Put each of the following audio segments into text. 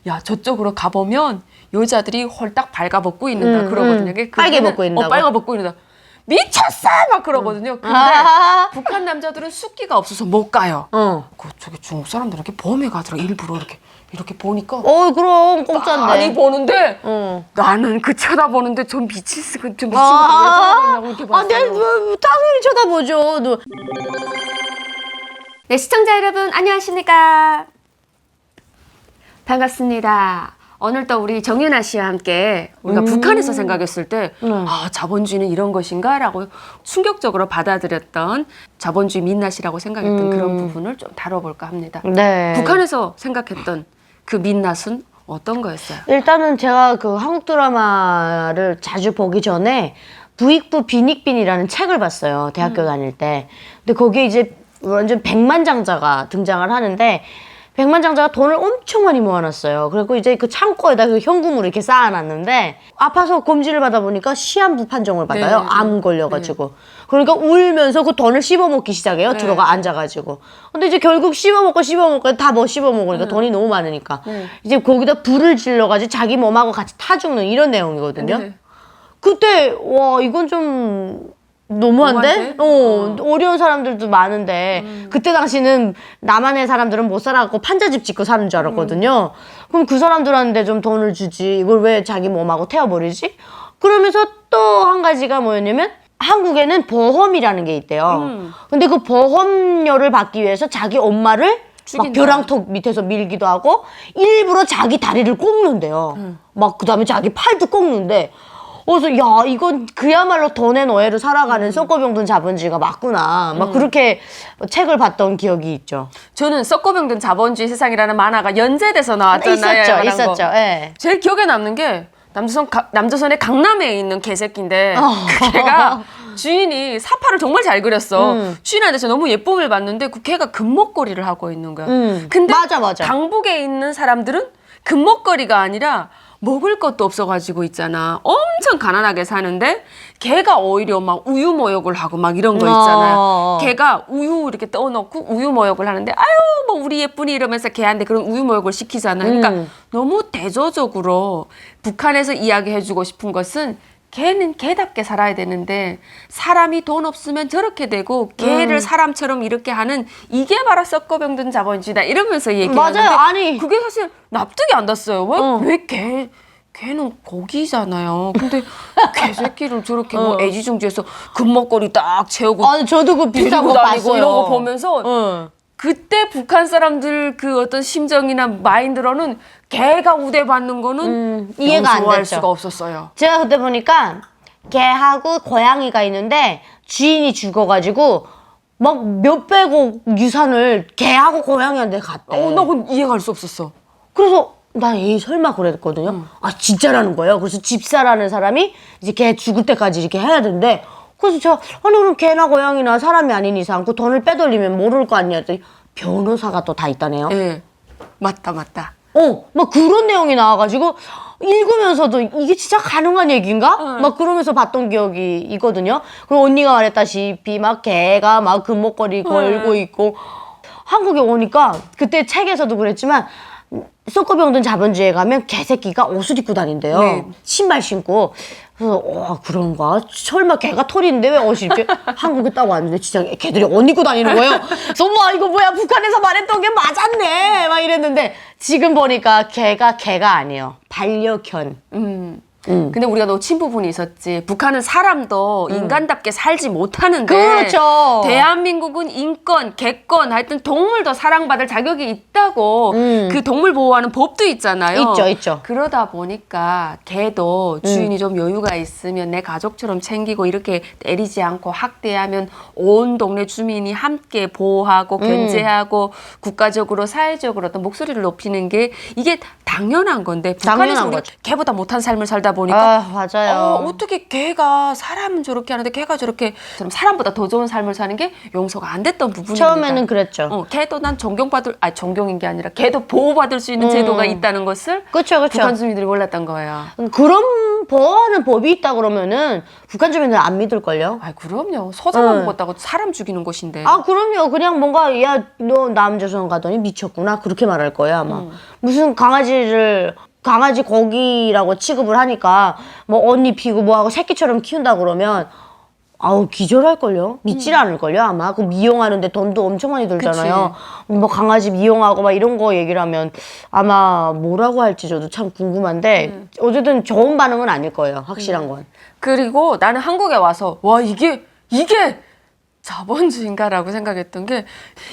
야 저쪽으로 가보면 여자들이 홀딱 발가벗고 있는다 그러거든요. 빨개 벗고 있는다고? 빨가벗고 있는다. 미쳤어! 막 그러거든요. 근데 북한 남자들은 숫기가 없어서 못 가요. 저기 중국 사람들은 이렇게 범에 가더라. 일부러 이렇게 보니까. 그럼 공짜인데. 많이 보는데 나는 그 쳐다보는데 저 미친 거 왜 쳐다보냐고 이렇게 봤어요. 당연히 쳐다보죠. 네, 시청자 여러분 안녕하십니까? 반갑습니다. 오늘 또 우리 정윤아 씨와 함께 우리가 북한에서 생각했을 때 자본주의는 이런 것인가? 라고 충격적으로 받아들였던 자본주의 민낯이라고 생각했던 그런 부분을 좀 다뤄볼까 합니다. 네. 북한에서 생각했던 그 민낯은 어떤 거였어요? 일단은 제가 그 한국 드라마를 자주 보기 전에 부익부 빈익빈이라는 책을 봤어요. 대학교 다닐 때. 근데 거기에 이제 완전 백만장자가 등장을 하는데 백만장자가 돈을 엄청 많이 모아놨어요. 그리고 이제 그 창고에다 그 현금으로 이렇게 쌓아놨는데 아파서 검진을 받아보니까 시한부 판정을 받아요. 네, 암 걸려가지고. 그러니까 울면서 그 돈을 씹어먹기 시작해요. 네. 들어가 앉아가지고. 근데 이제 결국 씹어먹고 다 뭐 씹어먹으니까 돈이 너무 많으니까. 이제 거기다 불을 질러가지고 자기 몸하고 같이 타 죽는 이런 내용이거든요. 네. 그때 와 이건 좀 너무한데? 어려운 사람들도 많은데 그때 당시는 남한의 사람들은 못 살아갖고 판자집 짓고 사는 줄 알았거든요. 그럼 그 사람들한테 좀 돈을 주지 이걸 왜 자기 몸하고 태워버리지? 그러면서 또 한 가지가 뭐였냐면 한국에는 보험이라는 게 있대요. 근데 그 보험료를 받기 위해서 자기 엄마를 막 벼랑턱 밑에서 밀기도 하고 일부러 자기 다리를 꺾는데요. 막 그다음에 자기 팔도 꺾는데 그래서 야 이건 그야말로 돈의 노예로 살아가는 썩고병든 자본주의가 맞구나 막 그렇게 책을 봤던 기억이 있죠. 저는 썩고병든 자본주의 세상이라는 만화가 연재돼서 나왔잖아요. 있었죠. 예. 제일 기억에 남는 게 남조선의 강남에 있는 개새끼인데 그 개가 주인이 사파를 정말 잘 그렸어. 주인한테서 너무 예쁨을 받는데 그 개가 금목걸이를 하고 있는 거야. 근데 맞아. 강북에 있는 사람들은 금목걸이가 아니라 먹을 것도 없어가지고 있잖아. 엄청 가난하게 사는데 걔가 오히려 막 우유 모욕을 하고 막 이런 거 있잖아요. 걔가 우유 이렇게 떠놓고 우유 모욕을 하는데 아유 뭐 우리 예쁜이 이러면서 걔한테 그런 우유 모욕을 시키잖아요. 그러니까 너무 대조적으로 북한에서 이야기해주고 싶은 것은 걔는 걔답게 살아야 되는데 사람이 돈 없으면 저렇게 되고 걔를 사람처럼 이렇게 하는 이게 바로 썩고병든 자본주의다 이러면서 얘기하는데 맞아요. 아니 그게 사실 납득이 안 됐어요. 왜 걔는 고기잖아요. 근데 개새끼를 저렇게 뭐 애지중지해서 금목걸이 딱 채우고 아니 저도 그 비슷한 거 봤어요. 이런 거 보면서 그때 북한 사람들 그 어떤 심정이나 마인드로는 개가 우대받는 거는 이해가 안 용서할 됐죠. 수가 없었어요. 제가 그때 보니까 개하고 고양이가 있는데 주인이 죽어가지고 막 몇백억 유산을 개하고 고양이한테 갔대. 나 그건 이해할 수 없었어. 그래서 난 에이 설마 그랬거든요. 아 진짜라는 거예요. 그래서 집사라는 사람이 이제 걔 죽을 때까지 이렇게 해야 된대. 그래서 제가 아니 그럼 개나 고양이나 사람이 아닌 이상 그 돈을 빼돌리면 모를 거 아니냐 했더니 변호사가 또 다 있다네요. 예, 맞다. 막 그런 내용이 나와가지고 읽으면서도 이게 진짜 가능한 얘기인가? 막 그러면서 봤던 기억이 있거든요. 그리고 언니가 말했다시피 막 개가 막 금목걸이 걸고 있고 한국에 오니까 그때 책에서도 그랬지만 썩고병든 자본주의에 가면 개새끼가 옷을 입고 다닌대요. 네. 신발 신고. 그래서 그런가? 설마 개가 털인데 왜 옷이 이렇게 한국에 딱 왔는데 진짜 개들이 옷 입고 다니는 거예요. 그래서 엄마 이거 뭐야 북한에서 말했던 게 맞았네 막 이랬는데 지금 보니까 개가 아니에요. 반려견. 근데 우리가 놓친 부분이 있었지. 북한은 사람도 인간답게 살지 못하는데 그렇죠. 대한민국은 인권, 개권, 하여튼 동물도 사랑받을 자격이 있다고 그 동물 보호하는 법도 있잖아요. 있죠. 그러다 보니까 개도 주인이 좀 여유가 있으면 내 가족처럼 챙기고 이렇게 때리지 않고 학대하면 온 동네 주민이 함께 보호하고 견제하고 국가적으로 사회적으로 어떤 목소리를 높이는 게 이게 당연한 건데 북한에서 우리가 개보다 못한 삶을 살다 보니까 맞아요. 어떻게 개가 사람은 저렇게 하는데 개가 저렇게 사람보다 더 좋은 삶을 사는 게 용서가 안 됐던 부분입니다. 처음에는 그랬죠. 개도 난 존경인 게 아니라 개도 보호받을 수 있는 제도가 있다는 것을 그쵸. 북한 주민들이 몰랐던 거예요. 그런 보호하는 법이 있다 그러면은 북한 주민들은 안 믿을걸요? 아, 그럼요. 서장만 먹었다고 사람 죽이는 곳인데. 아, 그럼요. 그냥 뭔가, 야, 너 남조선 가더니 미쳤구나. 그렇게 말할 거예요, 아마. 무슨 강아지 고기라고 취급을 하니까, 뭐, 옷 입히고 뭐하고 새끼처럼 키운다 그러면, 아우, 기절할걸요? 믿질 않을걸요, 아마. 그 미용하는데 돈도 엄청 많이 들잖아요. 뭐, 강아지 미용하고 막 이런 거 얘기를 하면 아마 뭐라고 할지 저도 참 궁금한데, 어쨌든 좋은 반응은 아닐 거예요, 확실한 건. 그리고 나는 한국에 와서 와 이게 자본주의인가라고 생각했던 게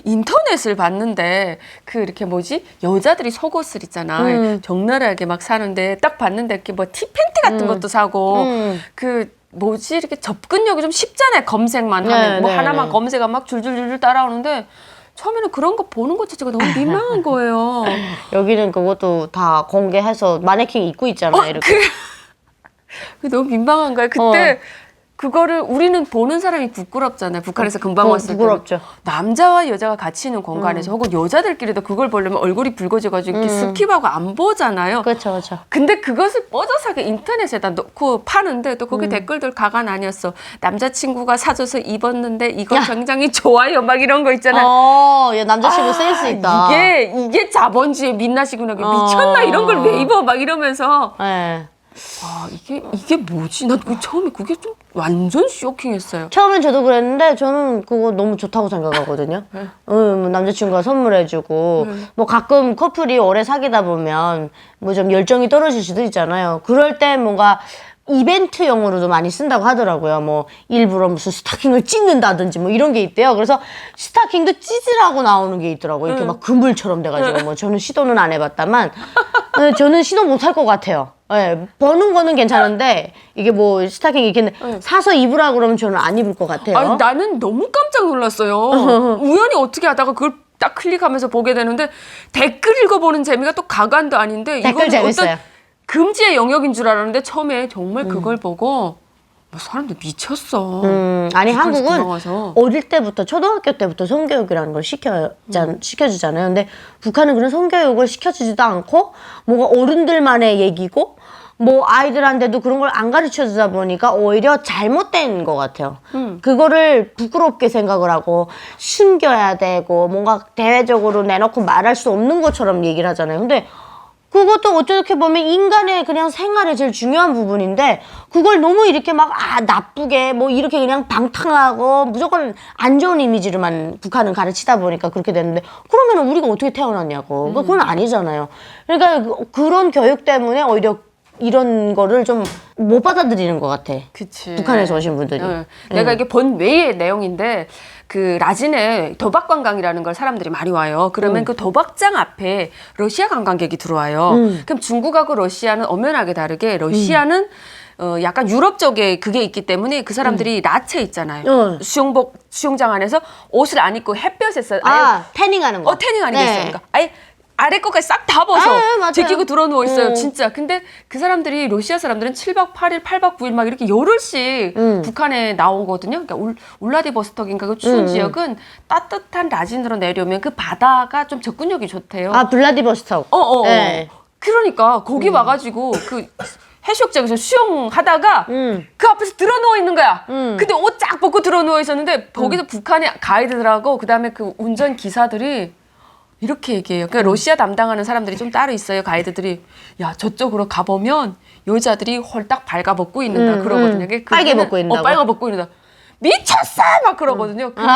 인터넷을 봤는데 그 이렇게 뭐지 여자들이 속옷을 있잖아 적나라하게 막 사는데 딱 봤는데 이렇게 뭐 티팬티 같은 것도 사고 그 뭐지 이렇게 접근력이 좀 쉽잖아요. 검색만 하면 뭐 하나만 검색하면 막 줄줄줄줄 따라오는데 처음에는 그런 거 보는 것 자체가 너무 민망한 거예요. 여기는 그것도 다 공개해서 마네킹 입고 있잖아요, 이렇게. 그게 너무 민망한 거야. 그때 그거를 우리는 보는 사람이 부끄럽잖아요. 북한에서 금방 왔을 때. 부끄럽죠. 남자와 여자가 같이 있는 공간에서 혹은 여자들끼리도 그걸 보려면 얼굴이 붉어져가지고 이렇게 스킵하고 안 보잖아요. 그렇죠, 그렇죠. 근데 그것을 뻗어서 인터넷에다 놓고 파는데 또 거기 댓글들 가관 아니었어. 남자친구가 사줘서 입었는데 이거 굉장히 좋아요. 막 이런 거 있잖아요. 야, 남자친구 센스 있다. 이게 자본주의 민낯이구나. 미쳤나 이런 걸 왜 입어? 막 이러면서. 네. 아, 이게 뭐지? 난 처음에 그게 좀 완전 쇼킹했어요. 처음엔 저도 그랬는데 저는 그거 너무 좋다고 생각하거든요. 뭐 남자친구가 선물해주고 뭐 가끔 커플이 오래 사귀다 보면 뭐 좀 열정이 떨어질 수도 있잖아요. 그럴 때 뭔가 이벤트용으로도 많이 쓴다고 하더라고요. 뭐 일부러 무슨 스타킹을 찢는다든지 뭐 이런 게 있대요. 그래서 스타킹도 찢으라고 나오는 게 있더라고요. 이렇게 막 그물처럼 돼가지고 뭐 저는 시도는 안 해봤다만 저는 시도 못 할 것 같아요. 네, 버는 거는 괜찮은데 이게 뭐 스타킹 이렇게 사서 입으라 그러면 저는 안 입을 것 같아요. 아니, 나는 너무 깜짝 놀랐어요. 우연히 어떻게 하다가 그걸 딱 클릭하면서 보게 되는데 댓글 읽어보는 재미가 또 가관도 아닌데 댓글 이거는 재밌어요. 어떤 금지의 영역인 줄 알았는데 처음에 정말 그걸 보고 뭐 사람들 미쳤어. 아니 한국은 금방 와서. 어릴 때부터 초등학교 때부터 성교육이라는 걸 시켜주잖아요. 근데 북한은 그런 성교육을 시켜주지도 않고 뭐가 어른들만의 얘기고 뭐 아이들한테도 그런 걸 안 가르쳐 주다 보니까 오히려 잘못된 것 같아요. 그거를 부끄럽게 생각을 하고 숨겨야 되고 뭔가 대외적으로 내놓고 말할 수 없는 것처럼 얘기를 하잖아요. 근데 그것도 어떻게 보면 인간의 그냥 생활의 제일 중요한 부분인데 그걸 너무 이렇게 막 나쁘게 뭐 이렇게 그냥 방탕하고 무조건 안 좋은 이미지로만 북한은 가르치다 보니까 그렇게 됐는데 그러면 우리가 어떻게 태어났냐고. 그건 아니잖아요. 그러니까 그런 교육 때문에 오히려 이런 거를 좀 못 받아들이는 것 같아. 그치. 북한에서 오신 분들이. 내가 이게 본 외의 내용인데 그 라진에 도박 관광이라는 걸 사람들이 많이 와요. 그러면 그 도박장 앞에 러시아 관광객이 들어와요. 그럼 중국하고 러시아는 엄연하게 다르게 러시아는 약간 유럽 쪽에 그게 있기 때문에 그 사람들이 라체 있잖아요. 수영장 안에서 옷을 안 입고 햇볕에서 태닝하는 거. 태닝하는 게 있어요. 그러니까 아예 아래 거까지 싹 다 벗어 제끼고 들어 누워 있어요. 진짜. 근데 그 사람들이 러시아 사람들은 7박 8일, 8박 9일 막 이렇게 열흘씩 북한에 나오거든요. 그러니까 울라디보스톡인가 그 추운 지역은 따뜻한 라진으로 내려오면 그 바다가 좀 접근력이 좋대요. 블라디보스톡. 네. 그러니까 거기 와가지고 그 해수욕장에서 수영하다가 그 앞에서 들어 누워 있는 거야. 근데 옷 쫙 벗고 들어 누워 있었는데 거기서 북한의 가이드들하고 그다음에 그 운전 기사들이 이렇게 얘기해요. 그러니까 러시아 담당하는 사람들이 좀 따로 있어요. 가이드들이. 야, 저쪽으로 가보면 여자들이 홀딱 발가벗고 있는다. 그러거든요. 빨개 벗고 있는다고? 빨가 벗고 있는다. 미쳤어! 막 그러거든요. 근데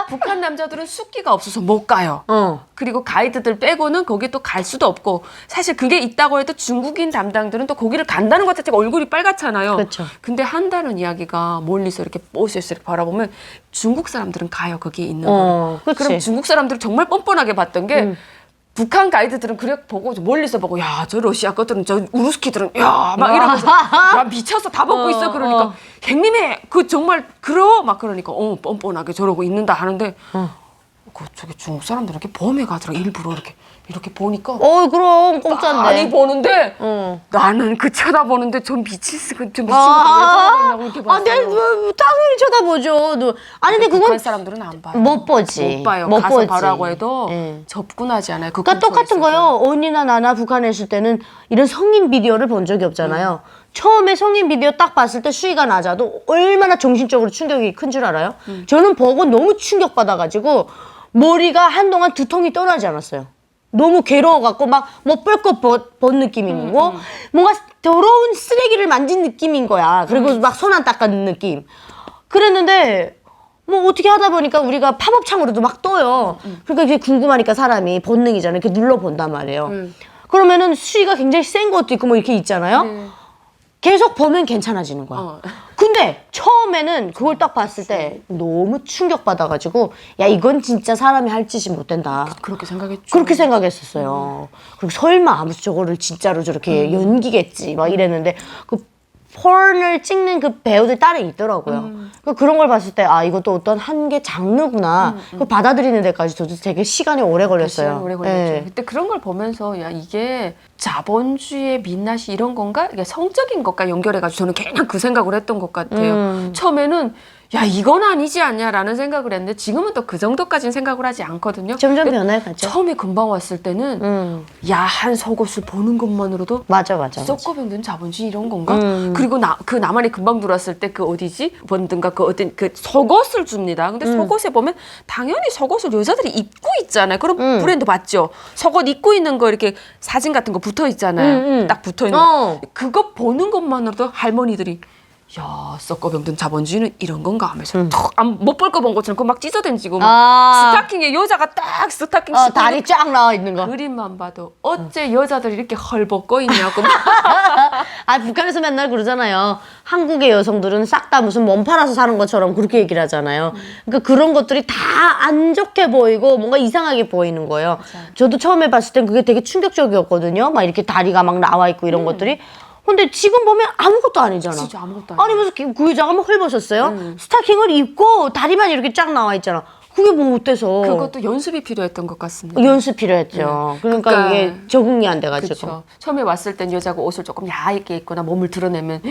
북한 남자들은 숫기가 없어서 못 가요. 그리고 가이드들 빼고는 거기 또 갈 수도 없고 사실 그게 있다고 해도 중국인 담당들은 또 거기를 간다는 것 자체가 얼굴이 빨갛잖아요. 그쵸. 근데 한다는 이야기가 멀리서 이렇게 버스에서 이렇게 바라보면 중국 사람들은 가요. 거기에 있는 거. 그럼 중국 사람들은 정말 뻔뻔하게 봤던 게 북한 가이드들은 그래 보고 멀리서 보고 야, 저 러시아 것들은 저 우루스키들은 야, 막 이러면서 야, 미쳐서 다 벗고 있어. 그러니까 형님의 그 정말 막 그러니까 뻔뻔하게 저러고 있는다 하는데 그쪽에 중국 사람들은 이렇게 범에 가더라. 일부러 이렇게 이렇게 보니까 그럼 공짜인데. 많이 보는데 어. 나는 그 쳐다보는데 좀 미친 것왜 쳐다보냐고 이렇게 봤어요. 당연히 쳐다보죠. 아니 근데 북한 그건 사람들은 안 봐요. 못 보지. 못 봐요. 못 가서 보지. 봐라고 해도 예. 접근하지 않아요. 그 그러니까 근처에 똑같은 있어서. 거요. 언니나 나나 북한에 있을 때는 이런 성인 비디오를 본 적이 없잖아요. 처음에 성인 비디오 딱 봤을 때 수위가 낮아도 얼마나 정신적으로 충격이 큰 줄 알아요? 저는 보고 너무 충격받아가지고 머리가 한동안 두통이 떠나지 않았어요. 너무 괴로워갖고 막 뭐 뻘것 본 느낌인 거, 뭔가 더러운 쓰레기를 만진 느낌인 거야. 그리고 막 손 안 닦은 느낌. 그랬는데 뭐 어떻게 하다 보니까 우리가 팝업창으로도 막 떠요. 그러니까 이게 궁금하니까 사람이 본능이잖아요. 이렇게 눌러본단 말이에요. 그러면은 수위가 굉장히 센 것도 있고 뭐 이렇게 있잖아요. 계속 보면 괜찮아지는 거야. 근데 처음에는 그걸 딱 봤을 때 너무 충격받아가지고 야 이건 진짜 사람이 할 짓이 못 된다. 그렇게 생각했죠. 그렇게 생각했었어요. 그리고 설마 아무튼 저거를 진짜로 저렇게 연기겠지 막 이랬는데 그 폰을 찍는 그 배우들 따로 있더라고요. 그런 걸 봤을 때 아 이것도 어떤 한계 장르구나. 그걸 받아들이는 데까지 저도 되게 시간이 오래 걸렸어요. 시간 오래 걸렸죠. 예. 그때 그런 걸 보면서 야 이게 자본주의의 민낯이 이런 건가? 이게 성적인 것과 연결해가지고 저는 그냥 그 생각을 했던 것 같아요. 처음에는 야 이건 아니지 않냐라는 생각을 했는데 지금은 또 그 정도까지는 생각을 하지 않거든요. 점점 근데 변해가죠. 처음에 금방 왔을 때는 야한 속옷을 보는 것만으로도 맞아. 썩어병든 자본주의 이런 건가? 그리고 그 남한이 금방 들어왔을 때 그 어디지? 뭔든가 그 어떤 그 속옷을 줍니다. 근데 속옷에 보면 당연히 속옷을 여자들이 입고 있잖아요. 그럼 브랜드 맞죠? 속옷 입고 있는 거 이렇게 사진 같은 거 붙어 있잖아요. 딱 붙어 있는 거. 그거 보는 것만으로도 할머니들이 야 썩어병든 자본주의는 이런 건가 하면서 못 볼 거 본 것처럼 그거 막 찢어댄지고 스타킹에 여자가 딱 스타킹 신고 다리 쫙 나와 있는 거. 그림만 봐도 어째 여자들이 이렇게 헐벗고 있냐고 북한에서 맨날 그러잖아요. 한국의 여성들은 싹 다 무슨 몸 팔아서 사는 것처럼 그렇게 얘기를 하잖아요. 그러니까 그런 것들이 다 안 좋게 보이고 뭔가 이상하게 보이는 거예요. 저도 처음에 봤을 땐 그게 되게 충격적이었거든요. 막 이렇게 다리가 막 나와 있고 이런 것들이. 근데 지금 보면 아무것도 아니잖아. 진짜 아무것도 아니야. 아니 무슨 그 여자가 뭐 헐벗었어요? 스타킹을 입고 다리만 이렇게 쫙 나와 있잖아. 그게 뭐 어때서? 그것도 연습이 필요했던 것 같습니다. 연습 필요했죠. 그러니까 이게 적응이 안 돼가지고. 그쵸. 처음에 왔을 땐 여자가 옷을 조금 야하게 입거나 몸을 드러내면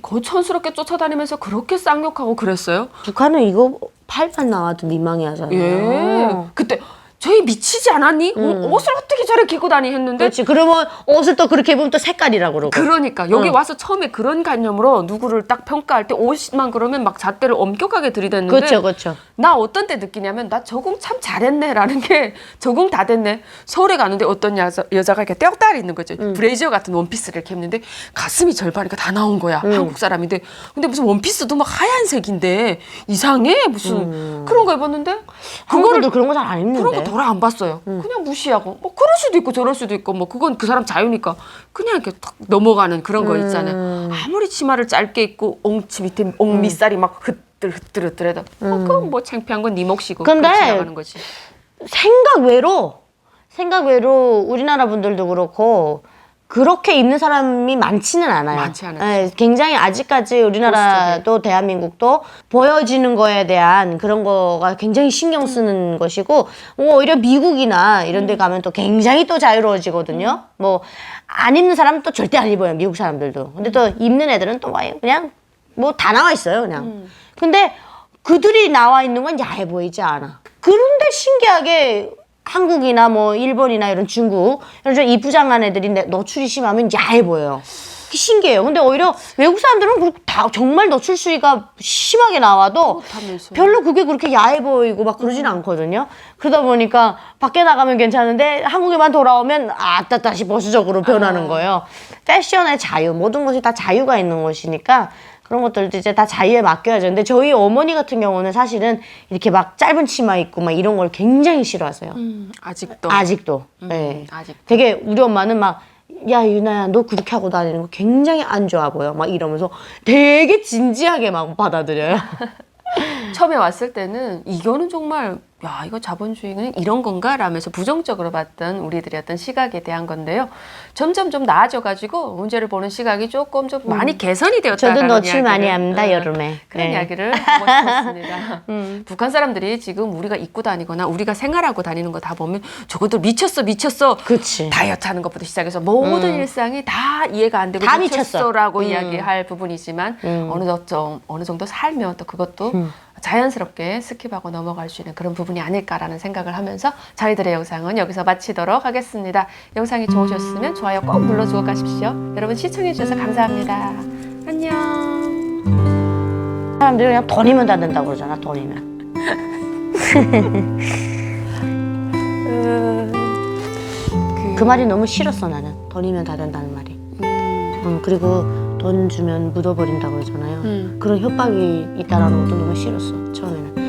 거천스럽게 쫓아다니면서 그렇게 쌍욕하고 그랬어요. 북한은 이거 팔만 나와도 민망해 하잖아요. 예. 그때 저희 미치지 않았니? 옷을 어떻게 저렇게 입고 다니 했는데 그렇지. 그러면 옷을 또 그렇게 입으면 또 색깔이라고 그러고. 그러니까 여기 와서 처음에 그런 개념으로 누구를 딱 평가할 때 옷만 그러면 막 잣대를 엄격하게 들이댔는데 그렇죠. 나 어떤 때 느끼냐면 나 적응 참 잘했네라는 게 적응 다 됐네. 서울에 가는데 어떤 여자가 이렇게 떼역다리 있는 거죠. 브레이저 같은 원피스를 이렇게 입는데 가슴이 절반이니까 다 나온 거야. 한국 사람인데 근데 무슨 원피스도 막 하얀색인데 이상해 무슨 그런 거 입었는데 그거를 그런 거 잘 안 입는데. 그런 거 돌아 안 봤어요. 그냥 무시하고 뭐 그럴 수도 있고 저럴 수도 있고 뭐 그건 그 사람 자유니까 그냥 이렇게 탁 넘어가는 그런 거 있잖아요. 아무리 치마를 짧게 입고 엉치 밑에 엉밑살이 막 흐트러뜨려도 그건 뭐 창피한 건 네 몫이고 근데 지나가는 거지. 생각 외로 우리나라 분들도 그렇고 그렇게 입는 사람이 많지는 않아요. 많지 않았죠. 네, 굉장히 아직까지 우리나라도 대한민국도 보여지는 거에 대한 그런 거가 굉장히 신경 쓰는 것이고 오히려 미국이나 이런 데 가면 또 굉장히 또 자유로워지거든요. 뭐 안 입는 사람은 또 절대 안 입어요. 미국 사람들도. 근데 또 입는 애들은 또 그냥 뭐 다 나와 있어요. 그냥. 근데 그들이 나와 있는 건 야해 보이지 않아. 그런데 신기하게 한국이나 뭐 일본이나 이런 중국 이런 좀 이부장한 애들이 노출이 심하면 야해 보여요. 그게 신기해요. 근데 오히려 외국 사람들은 다 정말 노출 수위가 심하게 나와도 그렇다면서요. 별로 그게 그렇게 야해 보이고 막 그러진 않거든요. 그러다 보니까 밖에 나가면 괜찮은데 한국에만 돌아오면 아따 다시 보수적으로 변하는 거예요. 패션의 자유, 모든 것이 다 자유가 있는 것이니까 그런 것들도 이제 다 자유에 맡겨야죠. 근데 저희 어머니 같은 경우는 사실은 이렇게 막 짧은 치마 입고 막 이런 걸 굉장히 싫어하세요. 아직도. 네. 아직도. 되게 우리 엄마는 막 야 유나야 너 그렇게 하고 다니는 거 굉장히 안 좋아 보여 막 이러면서 되게 진지하게 막 받아들여요. 처음에 왔을 때는 이거는 정말 야 이거 자본주의는 이런 건가? 라면서 부정적으로 봤던 우리들의 어떤 시각에 대한 건데요. 점점 좀 나아져가지고 문제를 보는 시각이 조금 좀 많이 개선이 되었다는 저도 노출 이야기를, 많이 합니다, 여름에. 그런 네. 이야기를 하고 싶었습니다. 북한 사람들이 지금 우리가 입고 다니거나 우리가 생활하고 다니는 거 다 보면 저것들 미쳤어. 그치. 다이어트 하는 것부터 시작해서 모든 일상이 다 이해가 안 되고 다 미쳤어. 미쳤어라고 이야기할 부분이지만 어느 정도 살면 또 그것도 자연스럽게 스킵하고 넘어갈 수 있는 그런 부분이 아닐까라는 생각을 하면서 저희들의 영상은 여기서 마치도록 하겠습니다. 영상이 좋으셨으면 좋아요 꼭 눌러주고 가십시오. 여러분 시청해 주셔서 감사합니다. 안녕. 사람들이 그냥 돈이면 다 된다고 그러잖아, 돈이면. 그 말이 너무 싫었어, 나는. 돈이면 다 된다는 말이. 그리고 돈 주면 묻어버린다고 그러잖아요. 그런 협박이 있다라는 것도 너무 싫었어, 처음에는.